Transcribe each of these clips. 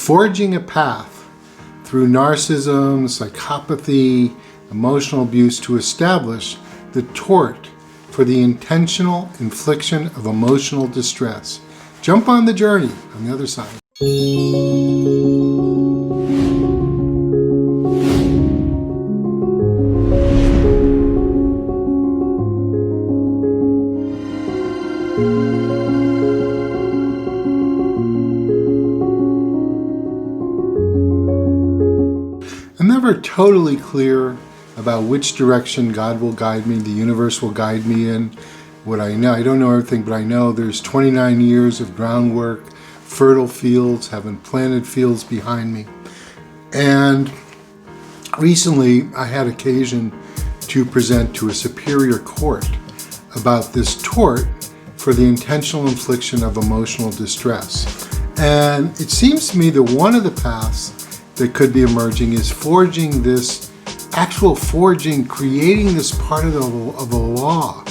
forging a path through narcissism, psychopathy, emotional abuse to establish the tort for the intentional infliction of emotional distress. Jump on the journey on the other side. I'm never totally clear about which direction God will guide me, the universe will guide me in. What I know, I don't know everything, but I know there's 29 years of groundwork, fertile fields, having planted fields behind me. And recently I had occasion to present to a superior court about this tort for the intentional infliction of emotional distress. And it seems to me that one of the paths that could be emerging is creating this part of a law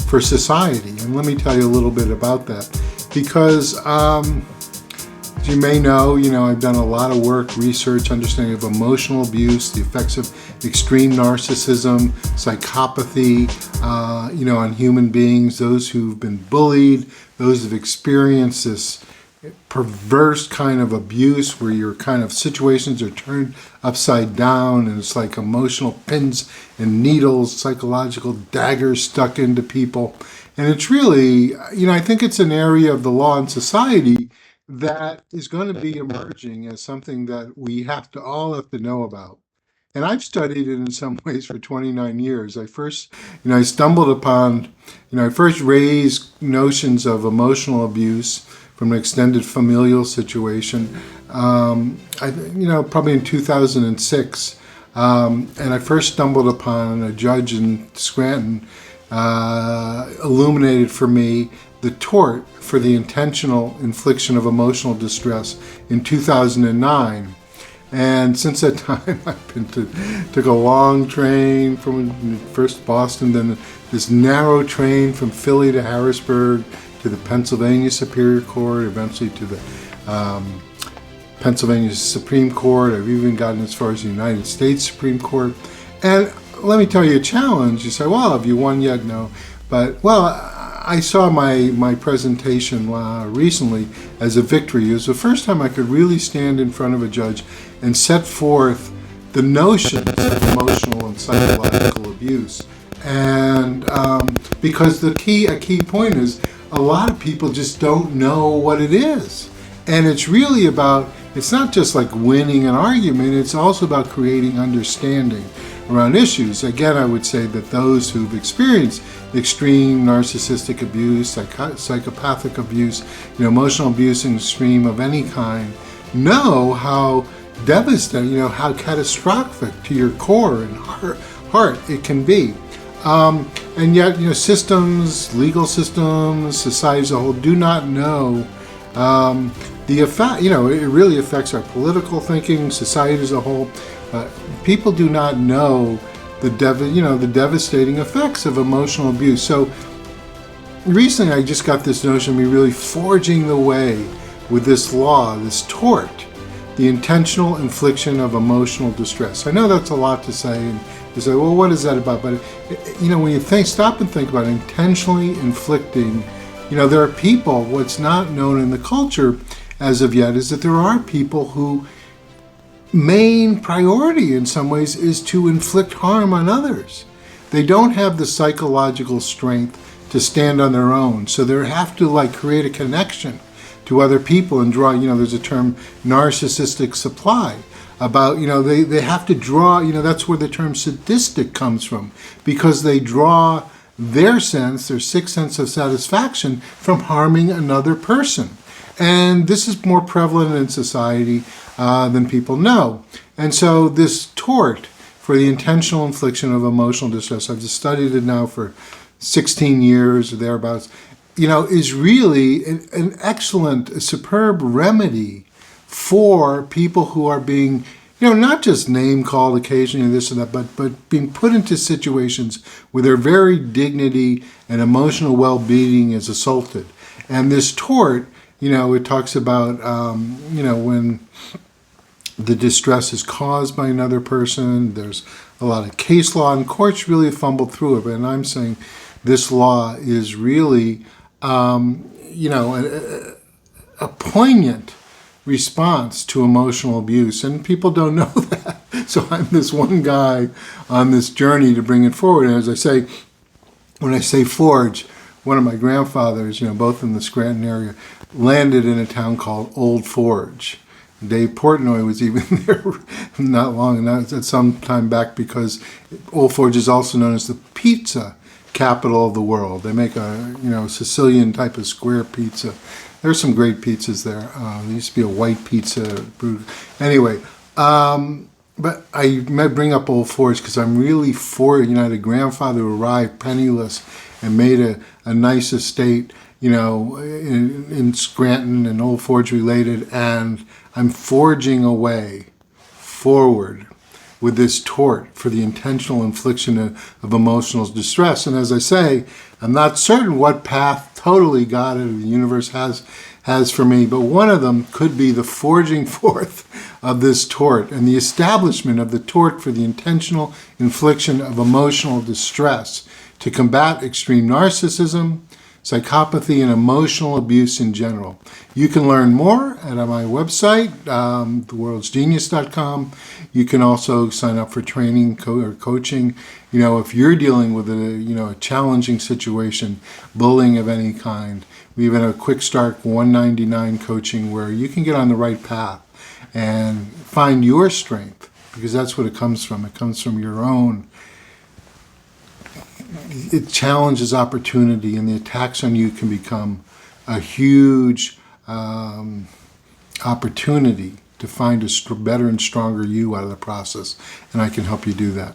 for society. And let me tell you a little bit about that. Because, as you may know, I've done a lot of work, research, understanding of emotional abuse, the effects of extreme narcissism, psychopathy, on human beings, those who've been bullied, those who've experienced this perverse kind of abuse where your kind of situations are turned upside down and it's like emotional pins and needles, psychological daggers stuck into people. And it's really, I think it's an area of the law and society that is going to be emerging as something that we all have to know about. And I've studied it in some ways for 29 years. I first raised notions of emotional abuse from an extended familial situation, probably in 2006. And I first stumbled upon a judge in Scranton illuminated for me the tort for the intentional infliction of emotional distress in 2009. And since that time, I've took a long train from first Boston, then this narrow train from Philly to Harrisburg, to the Pennsylvania Superior Court, eventually to the Pennsylvania Supreme Court. I've even gotten as far as the United States Supreme Court. And let me tell you a challenge. You say, well, have you won yet? No. But, I saw my presentation recently as a victory. It was the first time I could really stand in front of a judge and set forth the notions of emotional and psychological abuse. And because a key point is, a lot of people just don't know what it is. And it's really it's not just like winning an argument, it's also about creating understanding around issues. Again, I would say that those who've experienced extreme narcissistic abuse, psychopathic abuse, emotional abuse and extreme of any kind, know how devastating, how catastrophic to your core and heart it can be. And yet, systems, legal systems, society as a whole do not know the effect. It really affects our political thinking, society as a whole. People do not know the devastating effects of emotional abuse. So recently, I just got this notion of me really forging the way with this law, this tort, the intentional infliction of emotional distress. I know that's a lot to say, and you say, well, what is that about? But when you stop and think about it, intentionally inflicting, there are people. What's not known in the culture as of yet is that there are people who main priority in some ways is to inflict harm on others. They don't have the psychological strength to stand on their own, so they have to create a connection to other people and draw. There's a term, narcissistic supply. About, they have to draw, that's where the term sadistic comes from, because they draw their sixth sense of satisfaction from harming another person. And this is more prevalent in society than people know. And so this tort for the intentional infliction of emotional distress, I've just studied it now for 16 years or thereabouts, is really an excellent, a superb remedy for people who are being, not just name called occasionally this and that, but being put into situations where their very dignity and emotional well-being is assaulted. And this tort, it talks about, when the distress is caused by another person. There's a lot of case law, and courts really fumbled through it. And I'm saying this law is really, a poignant response to emotional abuse, and people don't know that. So I'm this one guy on this journey to bring it forward. And as I say, when I say forge, one of my grandfathers, both in the Scranton area, landed in a town called Old Forge. Dave Portnoy was even there not long, and that was some time back, because Old Forge is also known as the pizza capital of the world. They make a Sicilian type of square pizza. There's some great pizzas there. There used to be a white pizza. Anyway, but I bring up Old Forge because I'm really for it. I had a grandfather who arrived penniless and made a nice estate, in Scranton and Old Forge related, and I'm forging a way forward with this tort for the intentional infliction of emotional distress. And as I say, I'm not certain what path totally God or the universe has for me, but one of them could be the forging forth of this tort and the establishment of the tort for the intentional infliction of emotional distress to combat extreme narcissism, psychopathy, and emotional abuse in general. You can learn more at my website, theworldsgenius.com. You can also sign up for training or coaching. If you're dealing with a challenging situation, bullying of any kind, we even have a quick start $199 coaching where you can get on the right path and find your strength, because that's what it comes from. It comes from your own. It challenges opportunity, and the attacks on you can become a huge opportunity to find a better and stronger you out of the process, and I can help you do that.